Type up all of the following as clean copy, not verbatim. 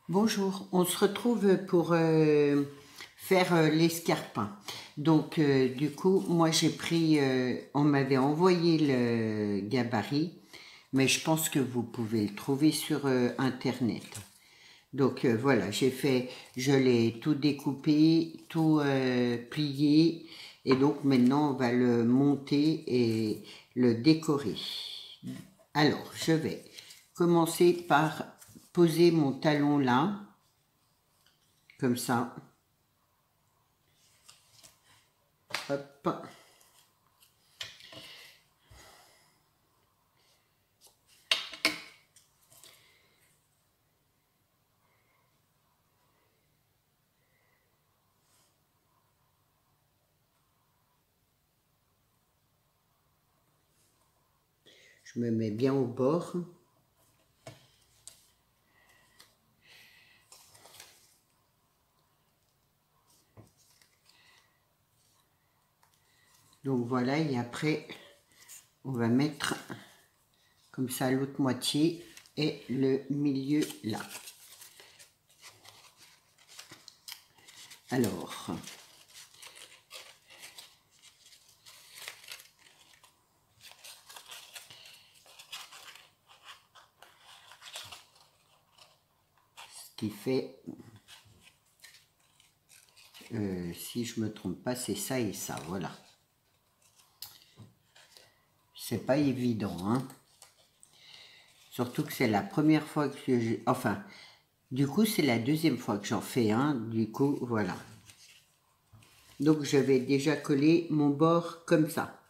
Bonjour, on se retrouve pour faire l'escarpin. Donc du coup, moi j'ai pris, on m'avait envoyé le gabarit, mais je pense que vous pouvez le trouver sur internet. Donc voilà, je l'ai tout découpé, tout plié, et donc maintenant on va le monter et le décorer. Alors, je vais commencer par poser mon talon là, comme ça. Hop. Je me mets bien au bord. Donc voilà, et après, on va mettre comme ça l'autre moitié et le milieu là. Alors, ce qui fait, si je me trompe pas, c'est ça et ça, voilà. C'est pas évident, hein. Surtout que c'est la première fois que je... Enfin, du coup, c'est la deuxième fois que j'en fais un. Du coup, voilà. Donc, je vais déjà coller mon bord comme ça.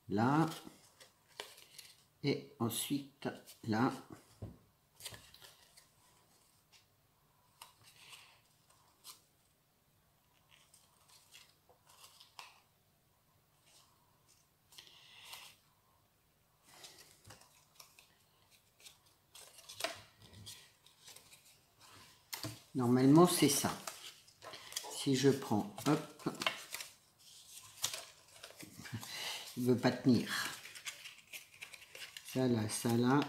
Là. Et ensuite, là. Normalement, c'est ça. Si je prends, hop, il ne veut pas tenir. Ça là, ça là.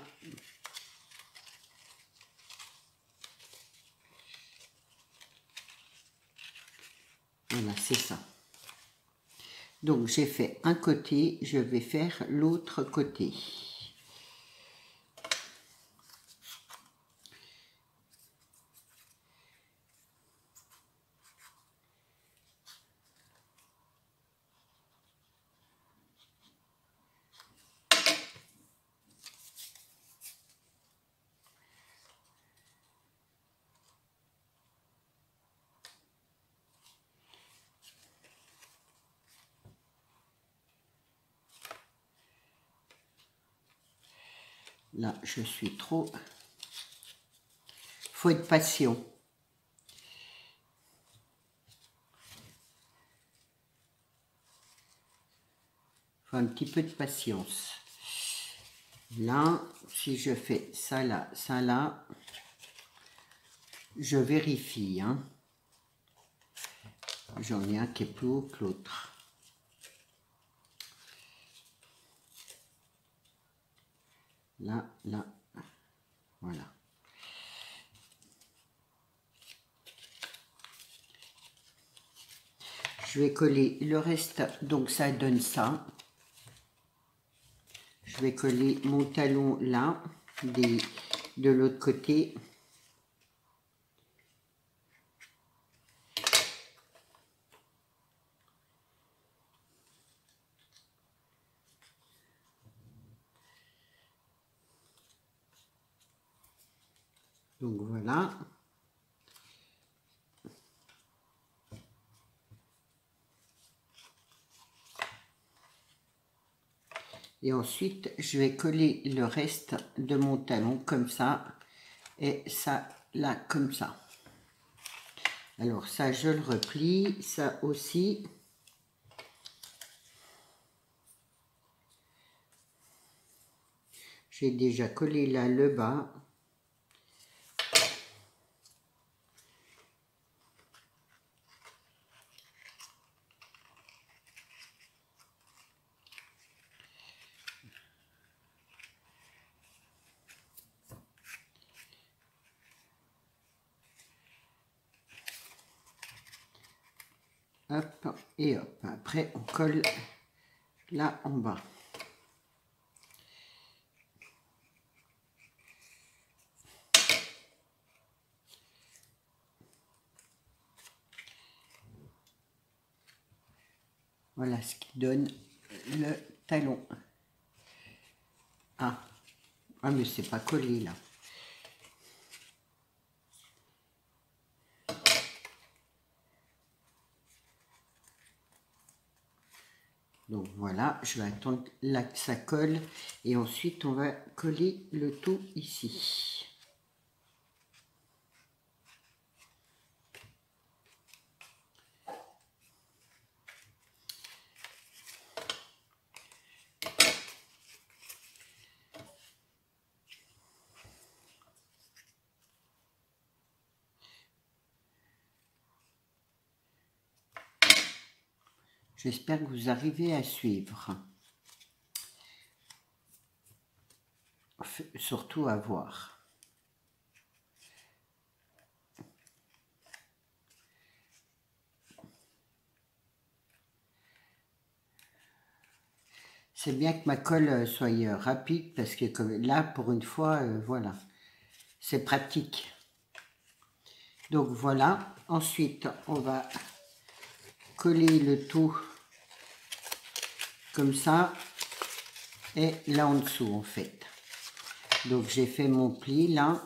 Voilà, c'est ça. Donc, j'ai fait un côté, je vais faire l'autre côté. Là, je suis trop... Faut être patient. Faut un petit peu de patience. Là, si je fais ça là, je vérifie. Hein. J'en ai un qui est plus haut que l'autre. Là, là, voilà. Je vais coller le reste, donc ça donne ça. Je vais coller mon talon là, de l'autre côté. Donc voilà. Et ensuite, je vais coller le reste de mon talon comme ça. Et ça, là, comme ça. Alors ça, je le replie. Ça aussi. J'ai déjà collé là le bas. Hop et hop. Après, on colle là en bas. Voilà ce qui donne le talon. Ah, ah mais c'est pas collé là. Donc voilà, je vais attendre là que ça colle et ensuite on va coller le tout ici. J'espère que vous arrivez à suivre. Surtout à voir. C'est bien que ma colle soit rapide parce que comme là, pour une fois, voilà, c'est pratique. Donc voilà, ensuite on va coller le tout comme ça et là en dessous en fait. Donc j'ai fait mon pli là.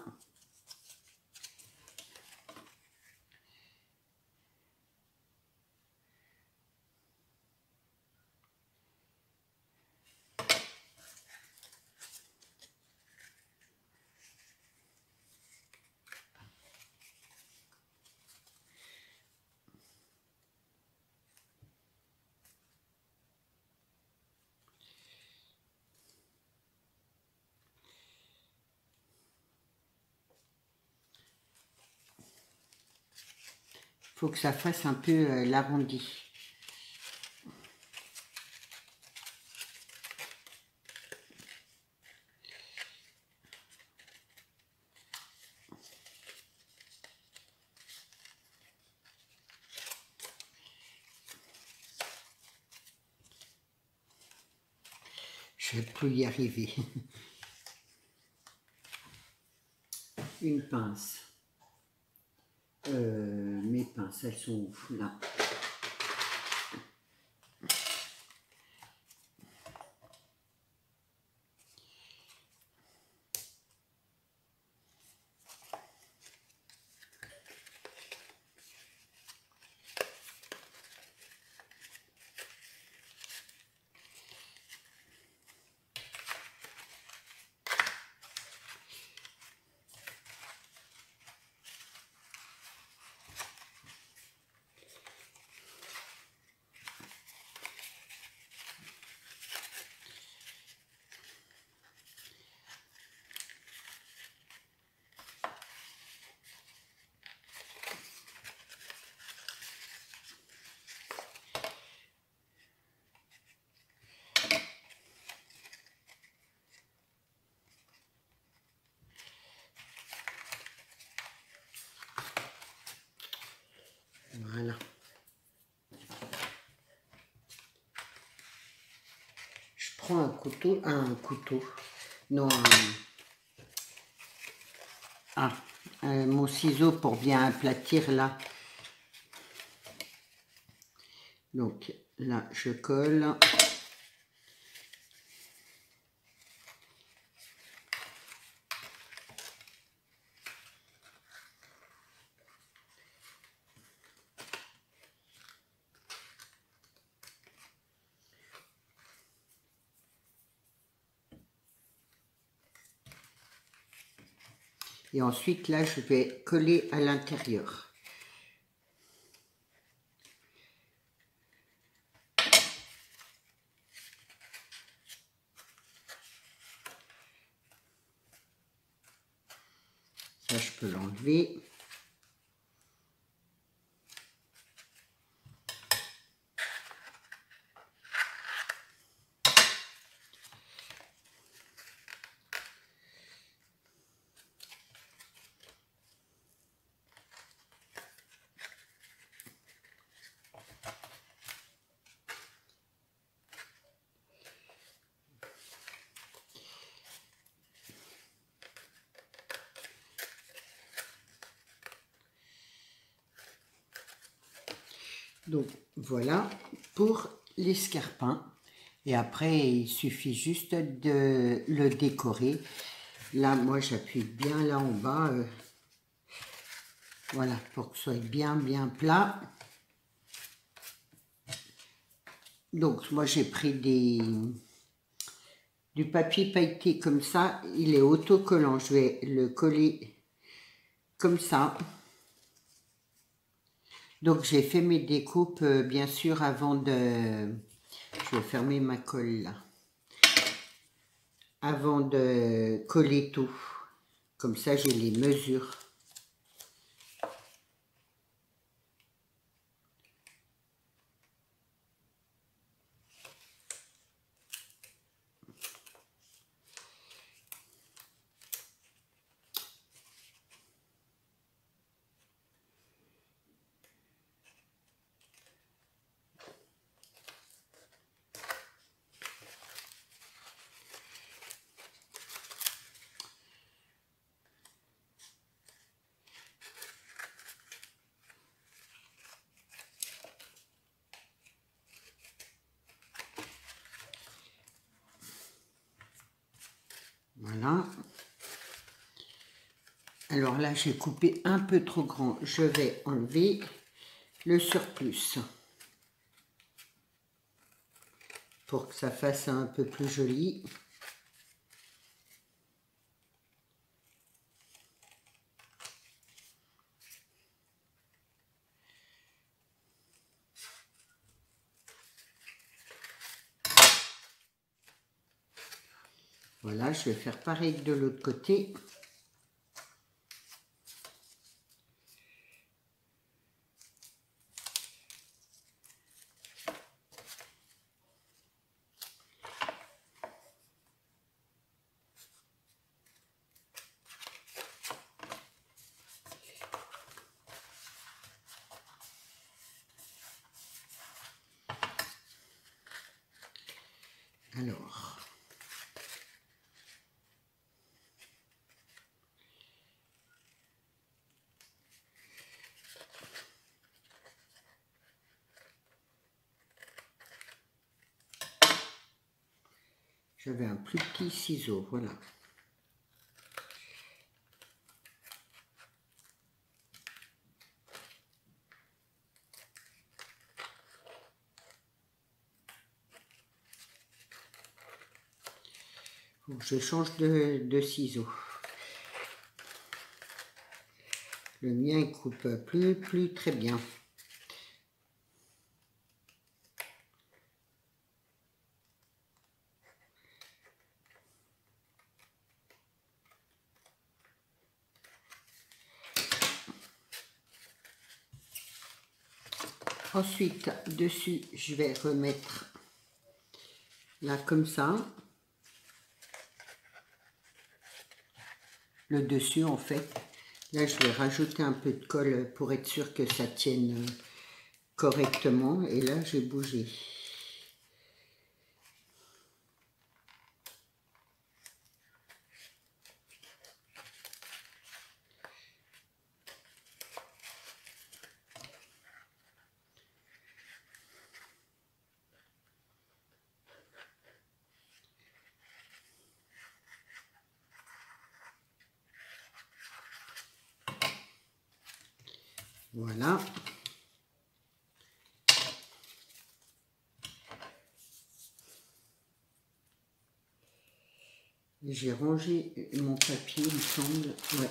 Faut que ça fasse un peu l'arrondi. Je vais plus y arriver. Une pince. Mes pinces, elles sont là. Voilà. Je prends un couteau, non, mon ciseau pour bien aplatir là. Donc là, je colle. Et ensuite, là, je vais coller à l'intérieur. Ça, je peux l'enlever. Donc voilà pour l'escarpin. Et après, il suffit juste de le décorer. Là, moi, j'appuie bien là en bas. Voilà, pour que ce soit bien plat. Donc, moi, j'ai pris du papier pailleté comme ça. Il est autocollant. Je vais le coller comme ça. Donc, j'ai fait mes découpes, bien sûr, avant de... Je vais fermer ma colle là. Avant de coller tout. Comme ça, j'ai les mesures. Voilà. Alors là, j'ai coupé un peu trop grand. Je vais enlever le surplus pour que ça fasse un peu plus joli. Voilà, je vais faire pareil de l'autre côté. Alors, j'avais un plus petit ciseau, voilà. Donc, je change de ciseau. Le mien, il coupe plus très bien. Ensuite, dessus, je vais remettre là comme ça. Le dessus, en fait. Là, je vais rajouter un peu de colle pour être sûr que ça tienne correctement. Et là, j'ai bougé. Voilà. J'ai rangé mon papier, il me semble. Ouais.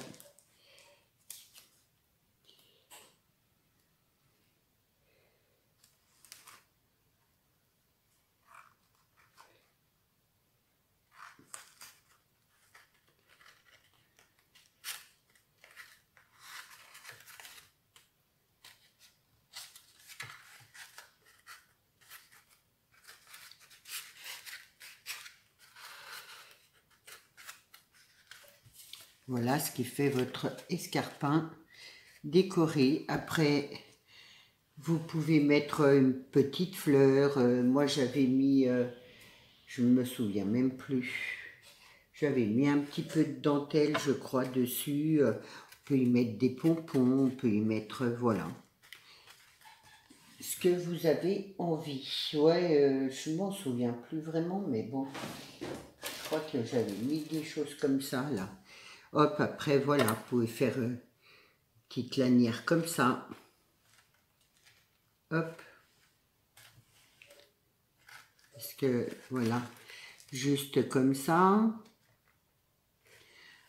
Voilà ce qui fait votre escarpin décoré. Après, vous pouvez mettre une petite fleur. Moi, j'avais mis, je ne me souviens même plus. J'avais mis un petit peu de dentelle, je crois, dessus. On peut y mettre des pompons, on peut y mettre, voilà. Ce que vous avez envie. Ouais, je m'en souviens plus vraiment, mais bon. Je crois que j'avais mis des choses comme ça, là. Hop, après, voilà, vous pouvez faire une petite lanière comme ça. Hop. Parce que, voilà, juste comme ça.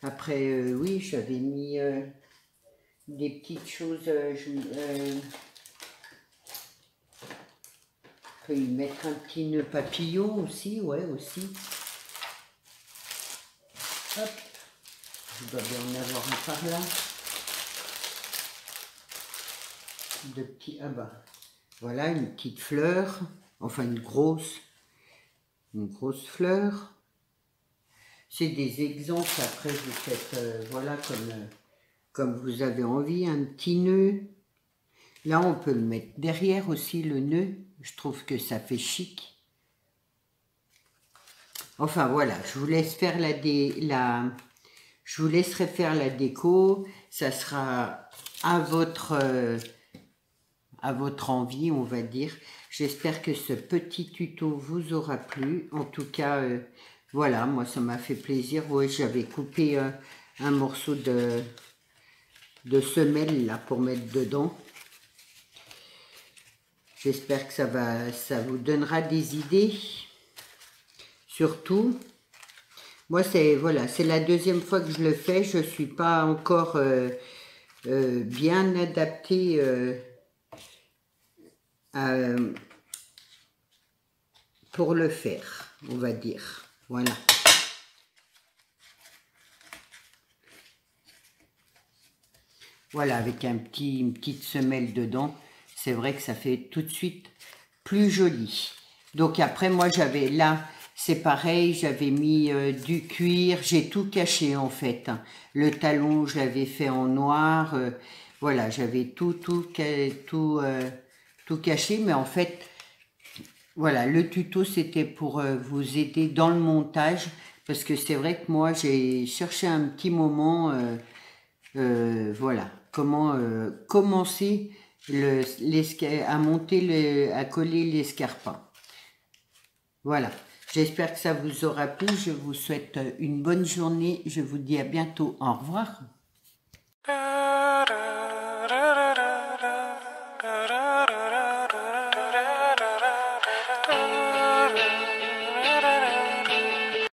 Après, oui, j'avais mis des petites choses. Je peux y mettre un petit nœud papillon aussi, ouais, aussi. Hop. Je dois bien en avoir un par là. De petits, ah bah, voilà, une petite fleur, enfin une grosse fleur. C'est des exemples, après vous faites, voilà, comme vous avez envie, un petit nœud. Là, on peut le mettre derrière aussi, le nœud. Je trouve que ça fait chic. Enfin, voilà, je vous laisse faire je vous laisserai faire la déco. Ça sera à votre envie, on va dire. J'espère que ce petit tuto vous aura plu. En tout cas, voilà, moi, ça m'a fait plaisir. Ouais, j'avais coupé un morceau de semelle, là, pour mettre dedans. J'espère que ça vous donnera des idées. Surtout, moi, voilà, c'est la deuxième fois que je le fais. Je ne suis pas encore bien adaptée pour le faire, on va dire. Voilà. Voilà, avec une petite semelle dedans. C'est vrai que ça fait tout de suite plus joli. Donc après, moi, j'avais là, c'est pareil, j'avais mis du cuir. J'ai tout caché, en fait. Le talon, je l'avais fait en noir. Voilà, j'avais tout caché. Mais en fait, voilà, le tuto, c'était pour vous aider dans le montage. Parce que c'est vrai que moi, j'ai cherché un petit moment... voilà, comment commencer à monter, à coller l'escarpin. Voilà, j'espère que ça vous aura plu. Je vous souhaite une bonne journée. Je vous dis à bientôt. Au revoir.